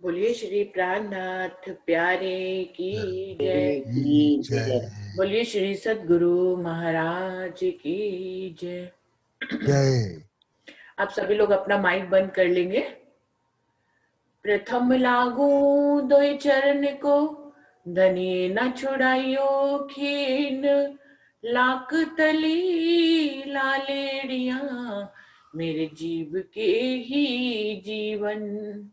बोलिए श्री प्राणनाथ प्यारे की जय। जय बोलिए श्री सद्गुरु महाराज की जय। जय। आप सभी लोग अपना माइक बंद कर लेंगे। प्रथम लागू दोय चरण को, धनी न छुड़ाइयो खीन। लाख तली लालेड़िया, मेरे जीव के ही जीवन।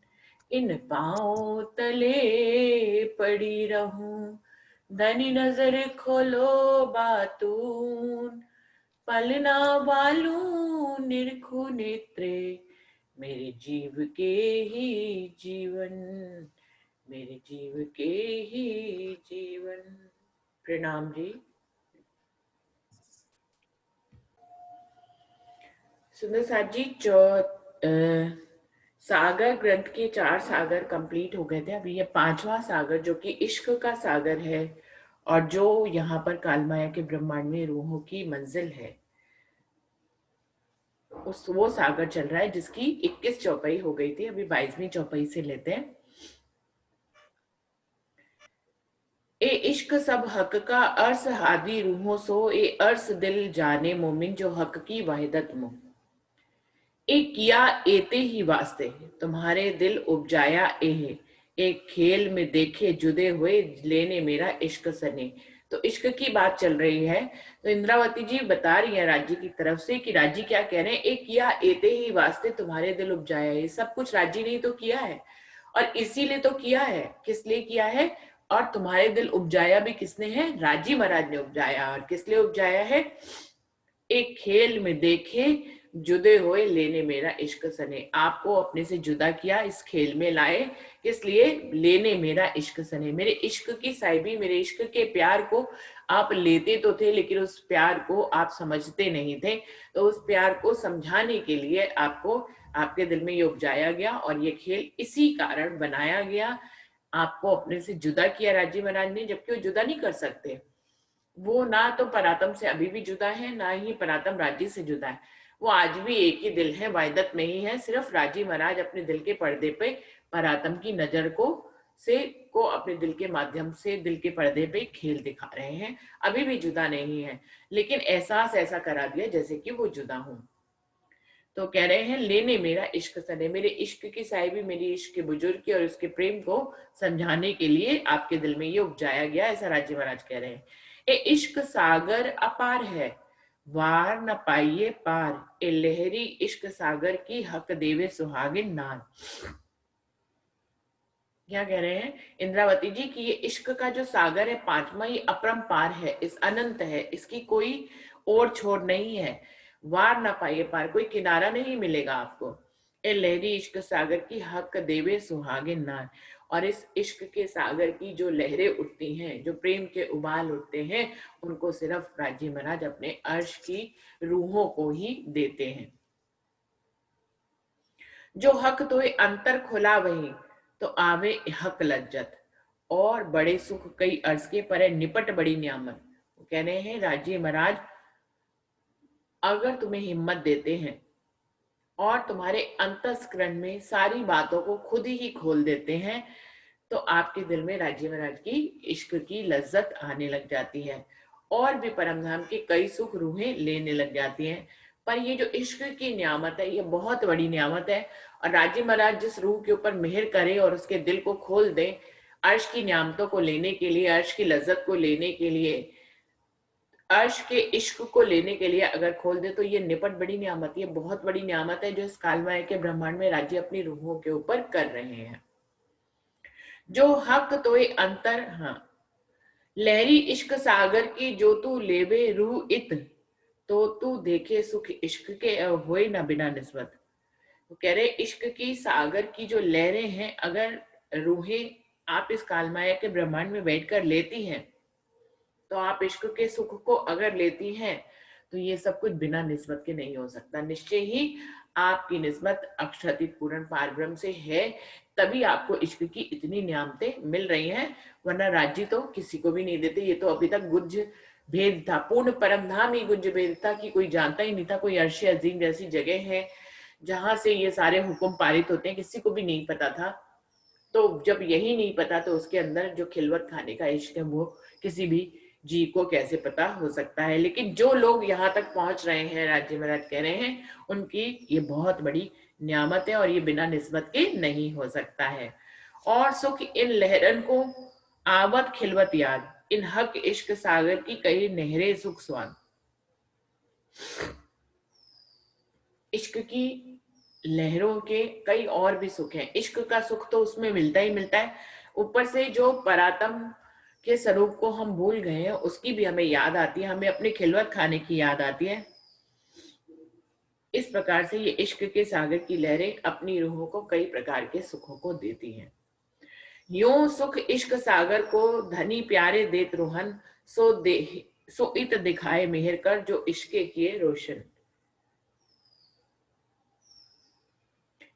इन पाँव तले पड़ी रहूं, धनी नजर खोलो बातून। पलना बालू निरखु नेत्रे, मेरे जीव के ही जीवन, मेरे जीव के ही जीवन। प्रणाम जी। सुंदर साथ जी, सागर ग्रंथ के 4 सागर कंप्लीट हो गए थे। अभी ये 5वां सागर जो कि इश्क का सागर है, और जो यहाँ पर कालमाया के ब्रह्मांड में रूहों की मंजिल है, उस वो सागर चल रहा है जिसकी 21 चौपाई हो गई थी। अभी 22वीं चौपाई से लेते हैं। ए इश्क सब हक का अर्स हादी रूहों सो, ए अर्स दिल जाने मोमिन जो हक की वाहिदत मुँह। ए किया एते ही वास्ते, तुम्हारे दिल उपजाया एहे। एक खेल में देखे जुदे हुए, लेने मेरा इश्क सने। तो इश्क की बात चल रही है। तो इंद्रावती जी बता रही है राज्य की तरफ से कि राज्य क्या कह रहे हैं, एक किया एते ही वास्ते तुम्हारे दिल उपजाया। ये सब कुछ राज्य ने ही तो किया है, और इसीलिए तो किया है। किस लिए किया है? और तुम्हारे दिल उपजाया भी किसने है? राजी महाराज ने उपजाया। और किस लिए उपजाया है? एक खेल में देखे जुदे हुए, लेने मेरा इश्क सने। आपको अपने से जुदा किया, इस खेल में लाए। किस लिए? लेने मेरा इश्क सने। मेरे इश्क की साहिबी, मेरे इश्क के प्यार को आप लेते तो थे, लेकिन उस प्यार को आप समझते नहीं थे। तो उस प्यार को समझाने के लिए आपको, आपके दिल में ये उपजाया गया, और ये खेल इसी कारण बनाया गया। आपको अपने से जुदा किया राजी महाराज ने, जबकि वो जुदा नहीं कर सकते। वो ना तो परातम से अभी भी जुदा है, ना ही परातम राजी से जुदा है। वो आज भी एक ही दिल है, वाहिदत में ही है। सिर्फ राजी महाराज अपने दिल के पर्दे पे परातम की नजर को अपने दिल के माध्यम से दिल के पर्दे पे खेल दिखा रहे हैं। अभी भी जुदा नहीं है, लेकिन एहसास ऐसा करा दिया जैसे कि वो जुदा हूं। तो कह रहे हैं, लेने मेरा इश्क सने। मेरे इश्क की साहिबी, मेरी इश्क के बुजुर्ग की और उसके प्रेम को समझाने के लिए आपके दिल में ये उपजाया गया, ऐसा राजी महाराज कह रहे हैं। ए इश्क सागर अपार है, वार न पाइए पार। ए लहरी इश्क सागर की, हक देवे सुहागिन नार। क्या कह रहे हैं इंद्रावती जी कि ये इश्क का जो सागर है, पांचवा, ये अपरंपार है, इस अनंत है, इसकी कोई ओर छोर नहीं है। वार ना पाइए पार, कोई किनारा नहीं मिलेगा आपको। ए लहरी इश्क सागर की, हक देवे सुहागिन नार। और इस इश्क के सागर की जो लहरें उठती हैं, जो प्रेम के उबाल उठते हैं, उनको सिर्फ राजी महाराज अपने अर्श की रूहों को ही देते हैं। जो हक तोए अंतर खुला वही, तो आवे हक लज्जत। और बड़े सुख कई अर्ज के परे, निपट बड़ी नियामत। वो कह रहे हैं राजी महाराज, अगर तुम्हें हिम्मत देते हैं और तुम्हारे अंतस्करण में सारी बातों को खुद ही खोल देते हैं, तो आपके दिल में राजी महाराज की इश्क की लज्जत आने लग जाती है, और भी परमधाम के कई सुख रूहें लेने लग जाती हैं। पर ये जो इश्क की नियामत है, ये बहुत बड़ी नियामत है। और राजी महाराज जिस रूह के ऊपर मेहर करे और उसके दिल को खोल दे, अर्श की नियामतों को लेने के लिए, अर्श की लज्जत को लेने के लिए, अर्श के इश्क को लेने के लिए अगर खोल दे, तो ये निपट बड़ी नियामत, ये बहुत बड़ी नियामत है जो इस कालमाया के ब्रह्मांड में राज्य अपनी रूहों के ऊपर कर रहे हैं। जो हक तोए अंतर, हाँ, लहरी इश्क सागर की, जो तू लेवे रूह इत, तो तू देखे सुख इश्क के, होए ना बिना निस्बत। वो कह रहे इश्क की सागर की जो लहरें हैं, अगर रूहें आप इस कालमाया के ब्रह्मांड में बैठकर लेती हैं, तो आप इश्क के सुख को अगर लेती हैं, तो ये सब कुछ बिना निस्बत के नहीं हो सकता। निश्चय ही आपकी निस्बत अक्षरातीत पूर्ण पारब्रह्म से है, तभी आपको इश्क की इतनी नियामतें मिल रही हैं, वरना राज्य तो किसी को भी नहीं देते। ये तो अभी तक गुज्ज भेद था, पूर्ण परमधाम ही गुज्ज भेद था कि कोई जानता ही नहीं था। कोई अर्श अजीम जैसी जगह है जहां से ये सारे हुक्म पारित होते हैं, किसी को भी नहीं पता था। तो जब यही नहीं पता तो उसके अंदर जो खिलवत खाने का इश्क है वो किसी भी जी को कैसे पता हो सकता है। लेकिन जो लोग यहाँ तक पहुंच रहे हैं, राज्य महाराज कह रहे हैं, उनकी ये बहुत बड़ी नियामत है और ये बिना निस्बत के नहीं हो सकता है। और सुख इन लहरन को आवत खिलवत याद, इन हक इश्क सागर की कई नहरे सुख स्वाद। इश्क की लहरों के कई और भी सुख हैं। इश्क का सुख तो उसमें मिलता ही मिलता है, ऊपर से जो परातम के स्वरूप को हम भूल गए हैं उसकी भी हमें याद आती है, हमें अपने खिलवत खाने की याद आती है। इस प्रकार से ये इश्क के सागर की लहरें अपनी रूहों को कई प्रकार के सुखों को देती हैं। यूं सुख इश्क सागर को धनी प्यारे देत रोहन, सो इत दिखाए मेहर कर जो इश्के किए रोशन।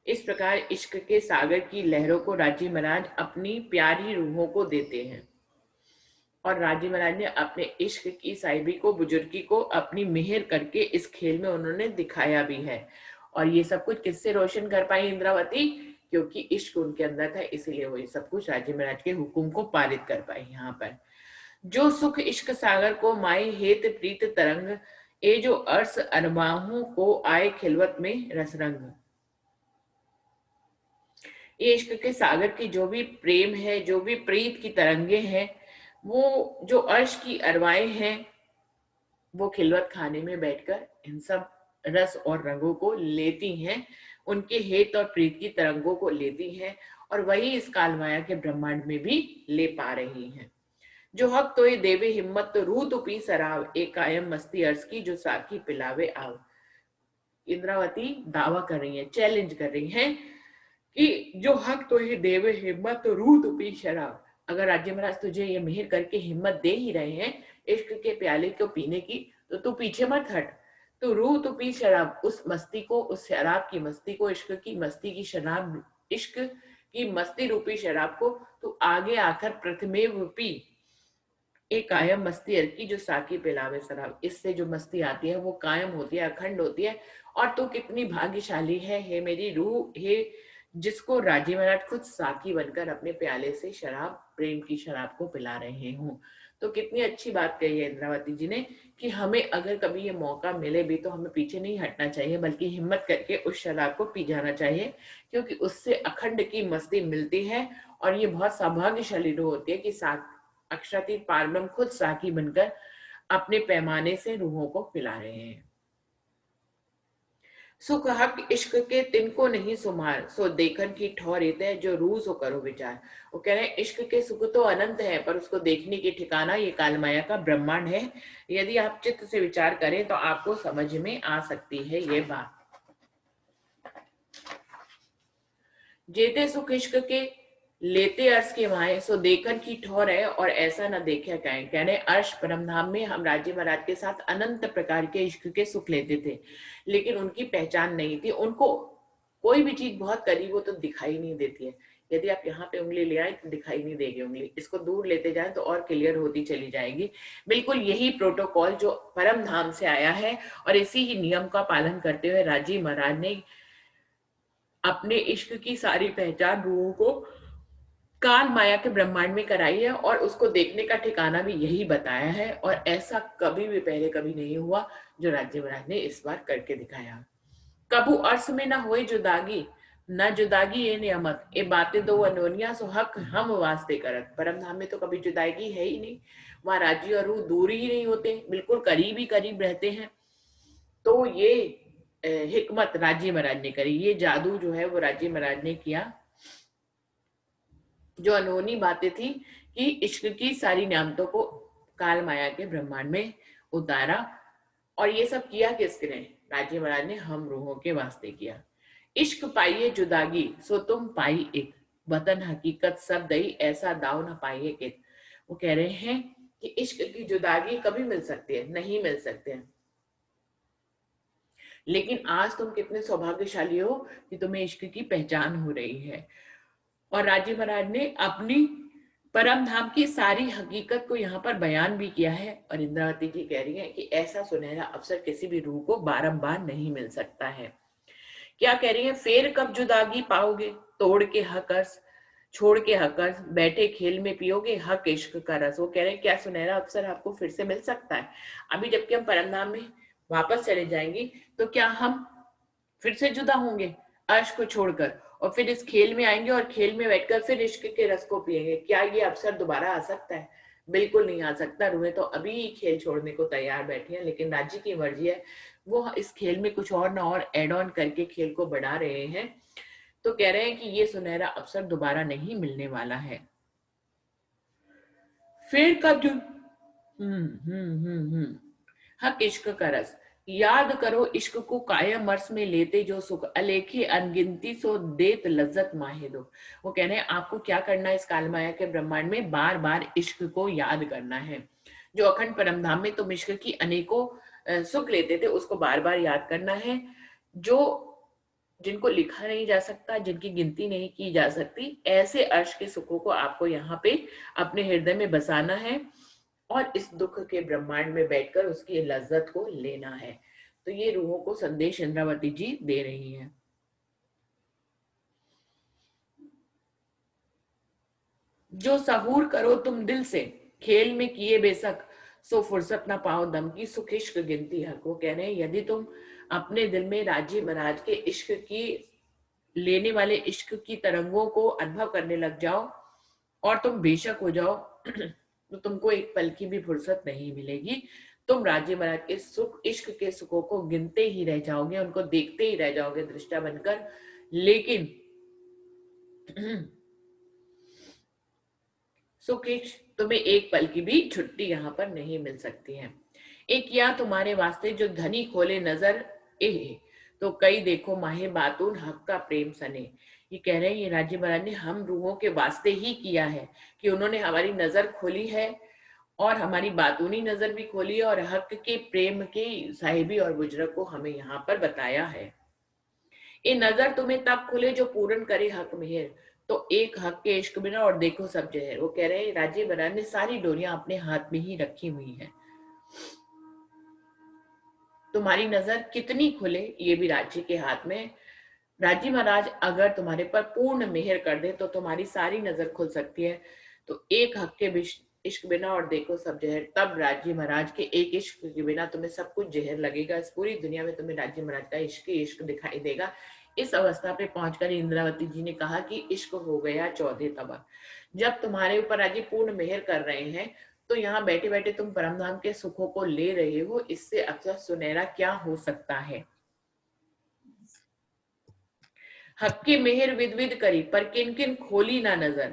इस प्रकार इश्क के सागर की लहरों को राजी महाराज अपनी प्यारी रूहों को देते हैं। और राजी महाराज ने अपने इश्क की साहिबी को, बुजुर्गी को अपनी मेहर करके इस खेल में उन्होंने दिखाया भी है। और ये सब कुछ किससे रोशन कर पाई इंद्रावती? क्योंकि इश्क उनके अंदर था, इसीलिए वो ये सब कुछ राजी महाराज के हुक्म को पारित कर पाई। यहाँ पर जो सुख इश्क सागर को माए हेत प्रीत तरंग, ए जो अर्स अरबाहों को आए खिलवत में रसरंग। ये इश्क के सागर की जो भी प्रेम है, जो भी प्रीत की तरंगे हैं, वो जो अर्श की अरवाएं हैं, वो खिलवत खाने में बैठकर इन सब रस और रंगों को लेती हैं, उनके हेत और प्रीत की तरंगों को लेती हैं, और वही इस कालमाया के ब्रह्मांड में भी ले पा रही हैं। जो हक तो ये देवे हिम्मत तो रूह तो पी सराव, एक कायम मस्ती अर्ज की जो साकी पिलावे आव। इंद्रावती दावा कर रही है, चैलेंज कर रही है कि जो हक तो ये देवे हिम्मत तो रूह तो पी शराब। अगर राज्य महाराज तुझे ये मेहर करके हिम्मत दे ही रहे हैं इश्क के प्याले को पीने की, तो तू पीछे मत हट, तू रूह तो पी शराब। उस मस्ती को, उस शराब की मस्ती को, इश्क की मस्ती की शराब, इश्क की मस्ती रूपी शराब को तू आगे आकर प्रथमेव पी। एक कायम मस्ती हर की जो साकी पिलावे शराब। इससे जो मस्ती आती है वो कायम होती है, अखंड होती है। और तू कितनी भाग्यशाली है हे मेरी रूह, हे जिसको राजी महाराज खुद साकी बनकर अपने प्याले से शराब, प्रेम की शराब को पिला रहे हूँ। तो कितनी अच्छी बात कही है इंद्रावती जी ने कि हमें अगर कभी ये मौका मिले भी तो हमें पीछे नहीं हटना चाहिए, बल्कि हिम्मत करके उस शराब को पी जाना चाहिए, क्योंकि उससे अखंड की मस्ती मिलती है। और ये बहुत सौभाग्यशाली रूह होती है कि अक्षरातीत पारब्रह्म खुद साकी बनकर अपने पैमाने से रूहों को पिला रहे हैं। सुख हक इश्क के तिनको नहीं सुमार, सो देखन की ठौर है जो रूह सो करो विचार। वो कह रहे हैं इश्क के सुख तो अनंत है, पर उसको देखने की ठिकाना ये कालमाया का ब्रह्मांड है। यदि आप चित्त से विचार करें तो आपको समझ में आ सकती है ये बात। जेते सुख इश्क के लेते अर्श के माए, सो देखन की ठौर है और ऐसा न देखा कहें। कहने अर्श परम धाम में हम राजे महाराज के साथ अनंत प्रकार के इश्क के सुख लेते थे, लेकिन उनकी पहचान नहीं थी। उनको कोई भी चीज बहुत करीब हो तो दिखाई नहीं देती है। यदि आप यहाँ पे उंगली ले आए तो दिखाई नहीं देगी उंगली, इसको दूर लेते जाए तो और क्लियर होती चली जाएगी। बिल्कुल यही प्रोटोकॉल जो परम धाम से आया है, और इसी ही नियम का पालन करते हुए राजी महाराज ने अपने इश्क की सारी पहचान रूहों को काल माया के ब्रह्मांड में कराई है, और उसको देखने का ठिकाना भी यही बताया है। और ऐसा कभी भी पहले कभी नहीं हुआ जो राज्य महाराज ने इस बार करके दिखाया। कबू अर्श में न होए जुदागी, न जुदागी ये नियमत, ये बातें दो अनोनिया सो हक हम वास्ते करत। परम धाम में तो कभी जुदागी है ही नहीं, वहां राज्य और रूह दूर ही नहीं होते, बिल्कुल करीब ही करीब रहते हैं। तो ये हिकमत राज्य महाराज ने करी, ये जादू जो है वो राज्य महाराज ने किया, जो अनहोनी बातें थी कि इश्क की सारी नियामतों को काल माया के ब्रह्मांड में उतारा। और ये सब किया किसने? राजी महाराज ने हम रूहों के वास्ते किया। इश्क पाइए जुदागी सो तुम पाई एक, वतन हकीकत सब दई ऐसा दाव न पाइए के। वो कह रहे हैं कि इश्क की जुदागी कभी मिल सकती है? नहीं मिल सकते हैं। लेकिन आज तुम कितने सौभाग्यशाली हो कि तुम्हें इश्क की पहचान हो रही है। और राजी महाराज ने अपनी परम धाम की सारी हकीकत को यहाँ पर बयान भी किया है। और इंद्रावती जी कह रही है कि ऐसा सुनहरा अवसर किसी भी रूह को बारंबार नहीं मिल सकता है। क्या कह रही है? फेर कब जुदागी पाओगे तोड़ के हक अर्श, छोड़ के हक अर्स, बैठे खेल में पियोगे हक इश्क का रस। वो कह रहे हैं क्या सुनहरा अवसर आपको फिर से मिल सकता है? अभी जबकि हम परमधाम में वापस चले जाएंगे तो क्या हम फिर से जुदा होंगे अर्श को छोड़कर, और फिर इस खेल में आएंगे और खेल में बैठकर फिर इश्क के रस को पिएंगे? क्या ये अवसर दोबारा आ सकता है? बिल्कुल नहीं आ सकता। रूहें तो अभी ही खेल छोड़ने को तैयार बैठी हैं, लेकिन राज्य की मर्जी है, वो इस खेल में कुछ और ना और एड ऑन करके खेल को बढ़ा रहे हैं। तो कह रहे हैं कि ये सुनहरा अवसर दोबारा नहीं मिलने वाला है। फिर कब जो हक इश्क का रस, याद करो इश्क को कायम अर्स में लेते जो सुख, अलेखे अनगिनती सो देत लज्जत माहे दो। वो कह रहे हैं आपको क्या करना है इस काल माया के ब्रह्मांड में, बार बार इश्क को याद करना है। जो अखंड परमधाम में तुम इश्क की अनेकों सुख लेते थे उसको बार बार याद करना है। जो जिनको लिखा नहीं जा सकता, जिनकी गिनती नहीं की जा सकती, ऐसे अर्श के सुखों को आपको यहाँ पे अपने हृदय में बसाना है और इस दुख के ब्रह्मांड में बैठकर उसकी लज्जत को लेना है। तो ये रूहों को संदेश इंद्रावती जी दे रही हैं। जो सहूर करो तुम दिल से खेल में किए बेशक, सो फुर्सत ना पाओ दम की सुख इश्क गिनती हक। वो कह रहे हैं यदि तुम अपने दिल में राजी महाराज के इश्क की लेने वाले इश्क की तरंगों को अनुभव करने लग जाओ और तुम बेशक हो जाओ तो तुमको एक पल की भी फुर्सत नहीं मिलेगी। तुम राज्य महाराज के सुख इश्क के सुखों को गिनते ही रह जाओगे, उनको देखते ही रह जाओगे दृष्टा बनकर, लेकिन सुख इश्क तुम्हें एक पल की भी छुट्टी यहाँ पर नहीं मिल सकती है। एक या तुम्हारे वास्ते जो धनी खोले नजर ए, तो कई देखो माहे बातून हक का प्रेम सने। ये कह रहे हैं ये राज्य महाराज ने हम रूहों के वास्ते ही किया है कि उन्होंने हमारी नजर खोली है और हमारी बातूनी नजर भी खोली है और हक के प्रेम के साहिबी और बुजरग को हमें यहाँ पर बताया है। ये नजर तुम्हें तब खुले जो पूर्ण करे हक मेहर, तो एक हक के इश्क बिना और देखो सब जहर। वो कह रहे हैं राज्य महाराज ने सारी डोरियां अपने हाथ में ही रखी हुई है, तुम्हारी नजर कितनी खुले ये भी राज्य के हाथ में। राज्य महाराज अगर तुम्हारे पर पूर्ण मेहर कर दे तो तुम्हारी सारी नजर खुल सकती है। तो एक हक के इश्क बिना और देखो सब जहर, तब राज्य महाराज के एक इश्क के बिना तुम्हें सब कुछ जहर लगेगा। इस पूरी दुनिया में तुम्हें राज्य महाराज का इश्क ही इश्क दिखाई देगा। इस अवस्था पे पहुंचकर इंद्रावती जी ने कहा कि इश्क हो गया 14 तबक। जब तुम्हारे ऊपर राज्य पूर्ण मेहर कर रहे हैं तो यहाँ बैठे बैठे तुम परमधाम के सुखों को ले रहे हो, इससे अक्सर सुनहरा क्या हो सकता है। हक की मेहर विद विद करी पर किन किन खोली ना नजर,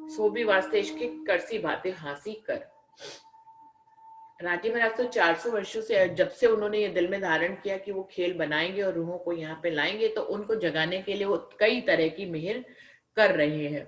सो भी वास्ते इश्क की करसी बातें हासिल कर। राज्य महाराज तो 400 वर्षों से जब से उन्होंने ये दिल में धारण किया कि वो खेल बनाएंगे और रूहों को यहाँ पे लाएंगे, तो उनको जगाने के लिए वो कई तरह की मेहर कर रहे हैं।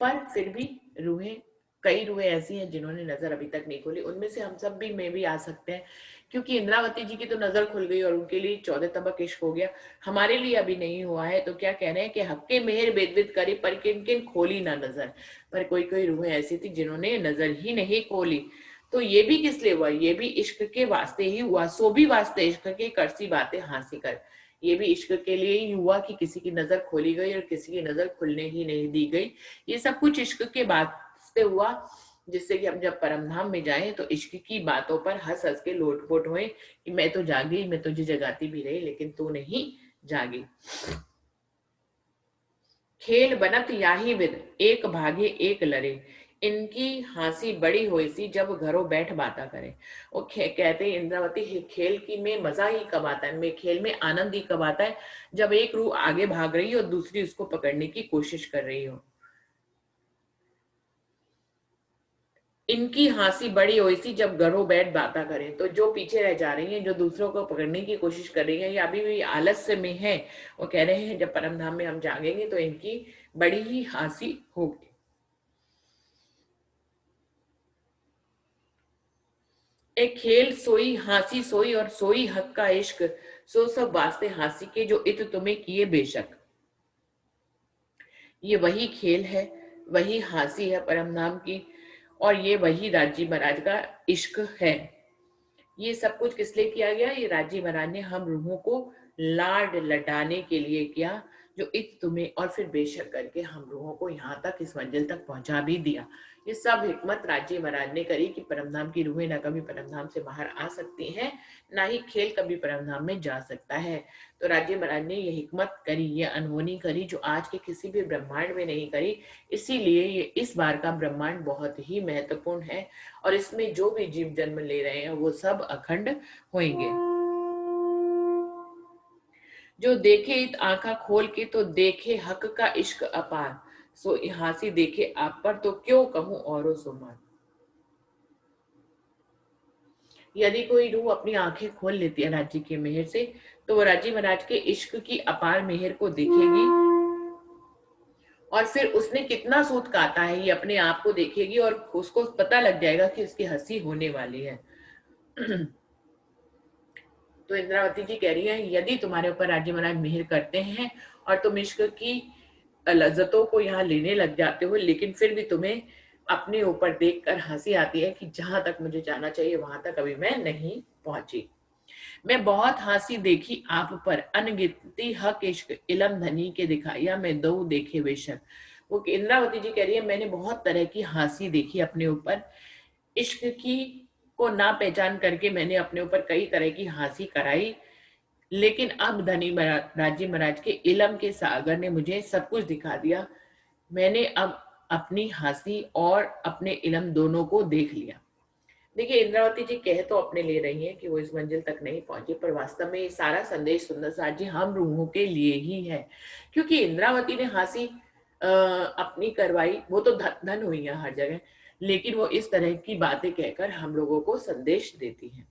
पर फिर भी रूहें, कई रूहें ऐसी हैं जिन्होंने नजर अभी तक नहीं खोली। उनमें से हम सब भी में भी आ सकते हैं, क्योंकि इंद्रावती जी की तो नजर खुल गई और उनके लिए 14 तबक इश्क हो गया, हमारे लिए अभी नहीं हुआ है। तो क्या कह रहे हैं कि हक्के मेहर बेदविद करी पर किन किन खोली ना नजर। पर कोई कोई रूहें ऐसी थी जिन्होंने नजर ही नहीं खोली। तो ये भी किस लिए हुआ? ये भी इश्क के वास्ते ही हुआ। सो भी वास्ते इश्क के करसी बातें हासिल कर, ये भी इश्क के लिए ही हुआ कि किसी की नजर खोली गई और किसी की नजर खुलने ही नहीं दी गई। ये सब कुछ इश्क के वास्ते हुआ, जिससे कि हम जब परमधाम में जाएं तो इश्क की बातों पर हंस हंस के लोटपोट हुए कि मैं तो जागी, मैं तुझे जगाती भी रही लेकिन तू नहीं जागी। खेल बनत याही विद एक भागे एक लरे, इनकी हंसी बड़ी हुई सी जब घरों बैठ बाता करे। वो कहते हैं इंद्रावती खेल की में मजा ही कब आता है, में खेल में आनंद ही कब आता है जब एक रूह आगे भाग रही हो और दूसरी उसको पकड़ने की कोशिश कर रही हो। इनकी हंसी बड़ी हुई सी जब घरों बैठ बाता करें, तो जो पीछे रह जा रही हैं, जो दूसरों को पकड़ने की कोशिश कर रही हैं या अभी भी आलस्य में है, वो कह रहे हैं जब परमधाम में हम जागेंगे तो इनकी बड़ी ही हंसी होगी। एक खेल सोई हंसी सोई और सोई हक का इश्क, सो सब वास्ते हंसी के जो इत तुम्हें किए बेशक। ये वही खेल है, वही हंसी है परमधाम की, और ये वही राज्य महाराज का इश्क है। ये सब कुछ किस लिए किया गया? ये राज्य महाराज ने हम रूहों को लाड लटाने के लिए किया, जो इत तुम्हें और फिर बेशक करके हम रूहों को यहाँ तक इस मंजिल तक पहुंचा भी दिया। ये सब हिकमत राज्य महाराज ने करी कि परमधाम की रूहें न कभी परमधाम से बाहर आ सकती हैं, ना ही खेल कभी परमधाम में जा सकता है। तो राज्य महाराज ने ये हिकमत करी, ये अनहोनी करी जो आज के किसी भी ब्रह्मांड में नहीं करी। इसीलिए ये इस बार का ब्रह्मांड बहुत ही महत्वपूर्ण है और इसमें जो भी जीव जन्म ले रहे हैं वो सब अखंड होंगे। जो देखे इत आंखा खोल के तो देखे हक का इश्क अपार, सो हासी देखे आप पर तो क्यों कहूं औरों सुमान। यदि कोई रूह अपनी आंखें खोल लेती है राज्य के मेहर से, तो वो राज्य महाराज के इश्क की अपार मेहर को देखेगी और फिर उसने कितना सूत काटा है ये अपने आप को देखेगी और उसको पता लग जाएगा कि उसकी हंसी होने वाली है। तो इंद्रावती जी कह रही है, यदि तुम्हारे ऊपर राज्य महाराज मेहर करते हैं और तुम इश्क की लज्जतों को यहाँ लेने लग जाते हो, लेकिन फिर भी तुम्हें अपने ऊपर देखकर हंसी आती है कि जहां तक मुझे जाना चाहिए वहां तक अभी मैं नहीं पहुंची। मैं बहुत हंसी देखी आप पर, अनगिनती हक इश्क इलम धनी के दिखाया मैं दो देखे बेशक। वो इंद्रावती जी कह रही है, मैंने बहुत तरह की हंसी देखी अपने ऊपर, इश्क की को ना पहचान करके मैंने अपने ऊपर कई तरह की हंसी कराई, लेकिन अब धनी राज्य महाराज के इलम के सागर ने मुझे सब कुछ दिखा दिया। मैंने अब अपनी हंसी और अपने इलम दोनों को देख लिया। देखिए इंद्रावती जी कह तो अपने ले रही हैं कि वो इस मंजिल तक नहीं पहुंची, पर वास्तव में ये सारा संदेश सुंदर सार जी हम रूहों के लिए ही है। क्योंकि इंद्रावती ने हंसी अपनी करवाई, वो तो धन हुई है हर जगह, लेकिन वो इस तरह की बातें कहकर हम लोगों को संदेश देती है।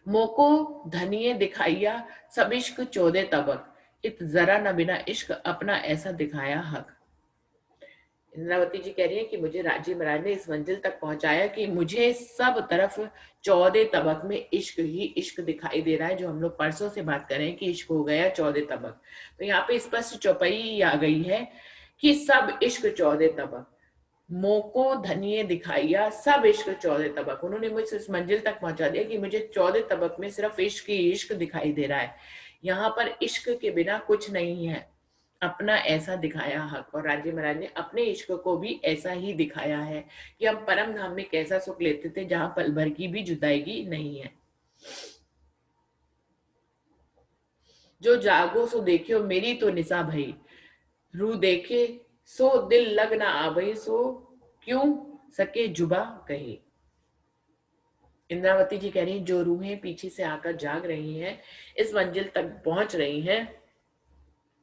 मोको धनिये दिखाइया सब इश्क 14 तबक, इत जरा न बिना इश्क अपना ऐसा दिखाया हक। इंद्रावती जी कह रही है कि मुझे राज्य महाराज ने इस मंजिल तक पहुंचाया कि मुझे सब तरफ 14 तबक में इश्क ही इश्क दिखाई दे रहा है। जो हम लोग परसों से बात कर रहे हैं कि इश्क हो गया 14 तबक, तो यहाँ पे स्पष्ट चौपाई आ गई है कि सब इश्क 14 तबक, मोको धनिये दिखाइया सब इश्क 14 तबक। उन्होंने मुझे इस मंजिल तक पहुंचा दिया कि मुझे 14 तबक में सिर्फ इश्क ही इश्क दिखाई दे रहा है। यहाँ पर इश्क के बिना कुछ नहीं है, अपना ऐसा दिखाया हक। और राज्य महाराज ने अपने इश्क को भी ऐसा ही दिखाया है कि हम परम धाम में कैसा सुख लेते थे जहां पल भर की भी जुदाई नहीं है। जो जागो सो देखियो मेरी तो निशा भई, रू देखे सो दिल लग ना आवई, सो क्यों सके जुबा कही। इंद्रावती जी कह रही हैं, जो रूहें पीछे से आकर जाग रही हैं, इस मंजिल तक पहुंच रही हैं,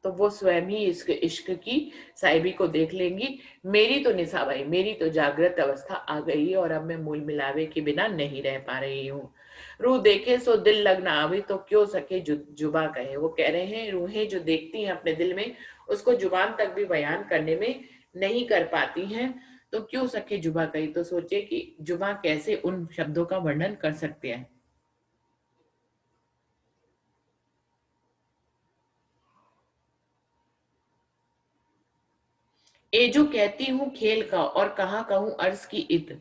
तो वो स्वयं ही इस इश्क की साहिबी को देख लेंगी। मेरी तो निशा भाई, मेरी तो जागृत अवस्था आ गई और अब मैं मूल मिलावे के बिना नहीं रह पा रही हूँ। रूह देखे सो दिल लगना आवे, तो क्यों सके जुबा कहे। वो कह रहे हैं रूहें जो देखती हैं अपने दिल में, उसको जुबान तक भी बयान करने में नहीं कर पाती हैं, तो क्यों सके जुबा कही। तो सोचे कि जुबा कैसे उन शब्दों का वर्णन कर सकते हैं। ए जो कहती हूँ खेल का और कहाँ कहूँ अर्ज की इत,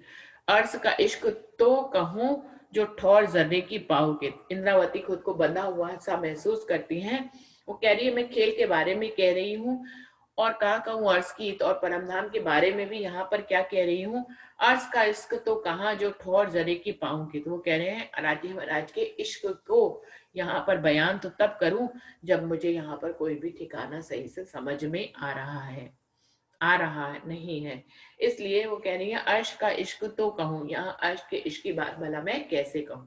अर्ज का इश्क तो कहूँ जो ठौर जर्रे की पाव के। इंद्रावती खुद को बंधा हुआ सा महसूस करती हैं। वो कह रही है मैं खेल के बारे में कह रही हूँ और कहाँ कहूँ अर्ज की इत, और परमधाम के बारे में भी यहाँ पर क्या कह रही हूँ, अर्ज का इश्क तो कहाँ जो ठौर जर्रे की पाव के। तो वो कह रहे हैं राज्य महाराज के इश्क को यहाँ पर बयान तो तब करूं जब मुझे यहाँ पर कोई भी ठिकाना सही से समझ में आ रहा नहीं है। इसलिए वो कह रही है अर्श का इश्क तो कहूं, यहाँ अर्श के इश्क की बात भला मैं कैसे कहूं।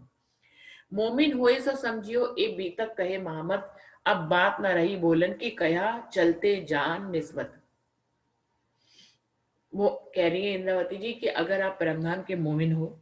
मोमिन होए सो समझियो ए बीतक कहे मोहम्मद, अब बात न रही बोलन की कया चलते जान निस्बत। वो कह रही है इंद्रावती जी कि अगर आप परमधाम के मोमिन हो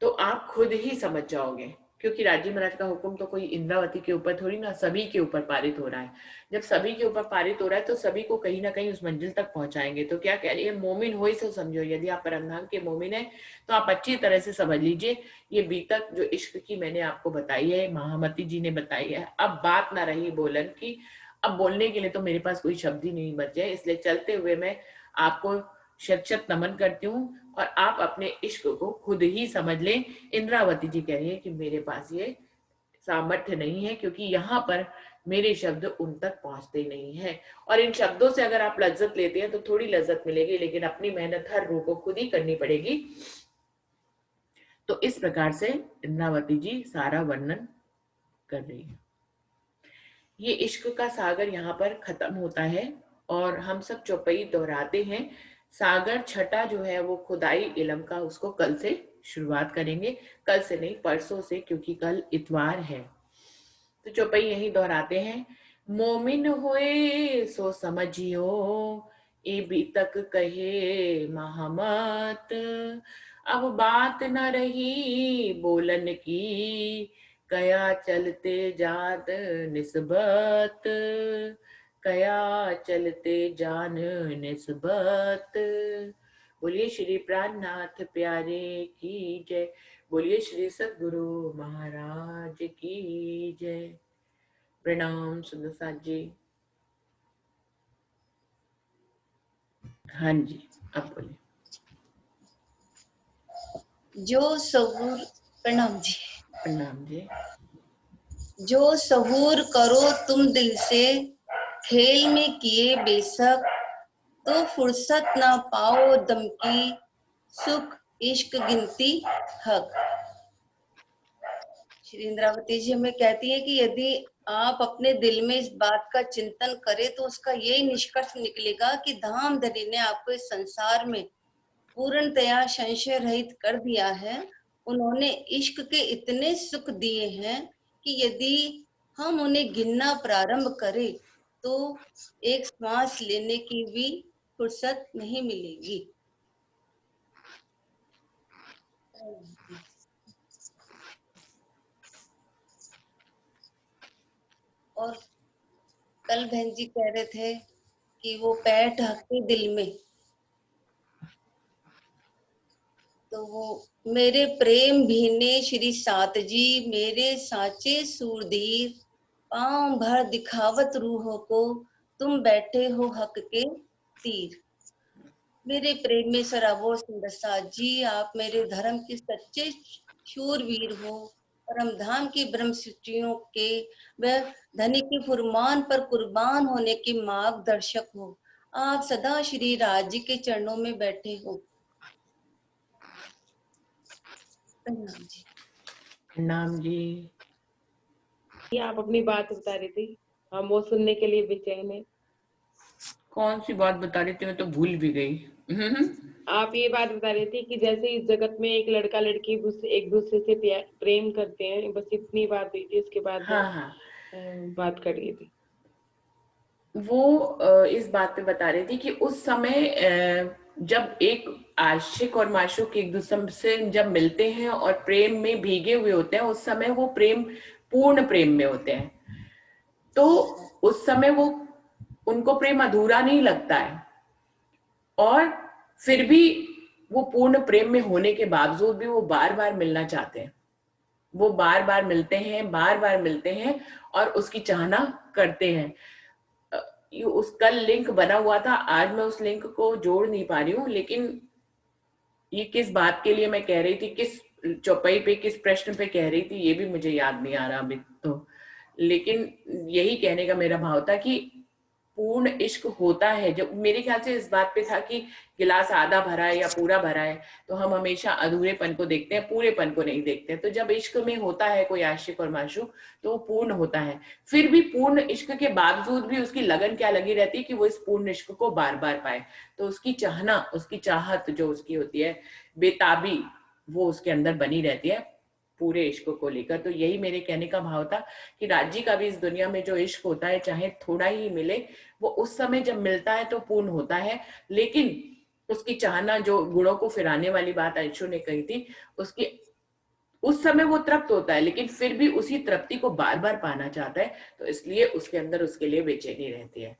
तो आप खुद ही समझ जाओगे, क्योंकि राजी महाराज का हुक्म तो कोई इंद्रावती के ऊपर थोड़ी ना, सभी के ऊपर पारित हो रहा है। जब सभी के ऊपर पारित हो रहा है तो सभी को कहीं ना कहीं उस मंजिल तक पहुंचाएंगे। तो क्या कह रही है, मोमिन हो ही से समझो, यदि आप परमधाम के मोमिन है तो आप अच्छी तरह से समझ लीजिए ये बीतक जो इश्क की मैंने आपको बताई है, महामती जी ने बताई है। अब बात ना रही बोलन की, अब बोलने के लिए तो मेरे पास कोई शब्द ही नहीं बचे, इसलिए चलते हुए मैं आपको शत शत नमन करती हूँ और आप अपने इश्क को खुद ही समझ लें। इंद्रावती जी कह रही है कि मेरे पास ये सामर्थ्य नहीं है, क्योंकि यहाँ पर मेरे शब्द उन तक पहुंचते नहीं है। और इन शब्दों से अगर आप लज्जत लेते हैं तो थोड़ी लज्जत मिलेगी, लेकिन अपनी मेहनत हर रूह को खुद ही करनी पड़ेगी। तो इस प्रकार से इंद्रावती जी सारा वर्णन कर रही है। ये इश्क का सागर यहाँ पर खत्म होता है और हम सब चौपाई दोहराते हैं। सागर छठा जो है वो खुदाई इलम का, उसको कल से शुरुआत करेंगे। कल से नहीं, परसों से, क्योंकि कल इतवार है। तो चौपाई यही दोहराते हैं। मोमिन होए सो समझियो, ए भी तक कहे महमत, अब बात न रही बोलन की, कया चलते जात निस्बत, कया चलते जान निस्बत। बोलिए श्री प्राणनाथ प्यारे की जय। बोलिए श्री सद्गुरु महाराज की जय। प्रणाम सुंदर साथ जी। हाँ जी, अब बोलिए। जो सहूर, प्रणाम जी। प्रणाम जी। जो सहूर करो तुम दिल से, खेल में किए बेशक, तो फुर्सत ना पाओ दम की, सुख इश्क गिनती हक। श्री इंद्रावती जी हमें कहती है कि यदि आप अपने दिल में इस बात का चिंतन करें तो उसका यही निष्कर्ष निकलेगा कि धाम धनी ने आपको इस संसार में पूर्णतया संशय रहित कर दिया है। उन्होंने इश्क के इतने सुख दिए हैं कि यदि हम उन्हें गिनना प्रारंभ करें तो एक श्वास लेने की भी फुर्सत नहीं मिलेगी। और कल बहन जी कह रहे थे कि वो पैर ढकते दिल में, तो वो मेरे प्रेम भीने श्री सात जी, मेरे साचे सूरधीर, पांव भर दिखावत रूहों को, तुम बैठे हो हक के तीर। मेरे प्रेम में सराबोर सुंदर साथ जी, आप मेरे धर्म के सच्चे शूरवीर हो, परम धाम की ब्रह्म सूचियों के व धनी के फुरमान पर कुर्बान होने के मार्गदर्शक हो। आप सदा श्री राज जी के चरणों में बैठे हो। प्रणाम जी। प्रणाम जी। ये आप अपनी बात बता रही थी, हम वो सुनने के लिए बेचैन हैं। कौन सी बात बता रही थी, मैं तो भूल भी गई। आप ये बात बता रही थी कि जैसे इस जगत में एक लड़का लड़की एक दूसरे से प्रेम करते हैं, बस इतनी बात हुई थी। उसके बाद हाँ हाँ, बात कर रही थी वो इस बात पे बता रही थी कि उस समय जब एक आशिक और माशूक एक दूसरे से जब मिलते हैं और प्रेम में भीगे हुए होते हैं, उस समय वो प्रेम पूर्ण प्रेम में होते हैं। तो उस समय वो उनको प्रेम अधूरा नहीं लगता है, और फिर भी वो पूर्ण प्रेम में होने के बावजूद भी वो बार बार मिलना चाहते हैं। वो बार बार मिलते हैं, बार बार मिलते हैं और उसकी चाहना करते हैं। उस कल लिंक बना हुआ था, आज मैं उस लिंक को जोड़ नहीं पा रही हूँ, लेकिन ये किस बात के लिए मैं कह रही थी, किस चौपाई पे, किस प्रश्न पे कह रही थी, ये भी मुझे याद नहीं आ रहा अभी तो। लेकिन यही कहने का मेरा भाव था कि पूर्ण इश्क होता है, जो मेरे ख्याल से इस बात पे था कि गिलास आधा भरा है या पूरा भरा है, तो हम हमेशा अधूरेपन को देखते हैं, पूरेपन को नहीं देखते। तो जब इश्क में होता है कोई आशिक और माशूक, तो वो पूर्ण होता है। फिर भी पूर्ण इश्क के बावजूद भी उसकी लगन क्या लगी रहती है कि वो इस पूर्ण इश्क को बार बार पाए। तो उसकी चाहना, उसकी चाहत जो उसकी होती है, बेताबी, वो उसके अंदर बनी रहती है पूरे इश्क को लेकर। तो यही मेरे कहने का भाव था कि राज्य का भी इस दुनिया में जो इश्क होता है, चाहे थोड़ा ही मिले, वो उस समय जब मिलता है तो पूर्ण होता है। लेकिन उसकी चाहना, जो गुणों को फिराने वाली बात अंशु ने कही थी, उसकी उस समय वो तृप्त होता है, लेकिन फिर भी उसी तृप्ति को बार बार पाना चाहता है, तो इसलिए उसके अंदर उसके लिए बेचैनी रहती है।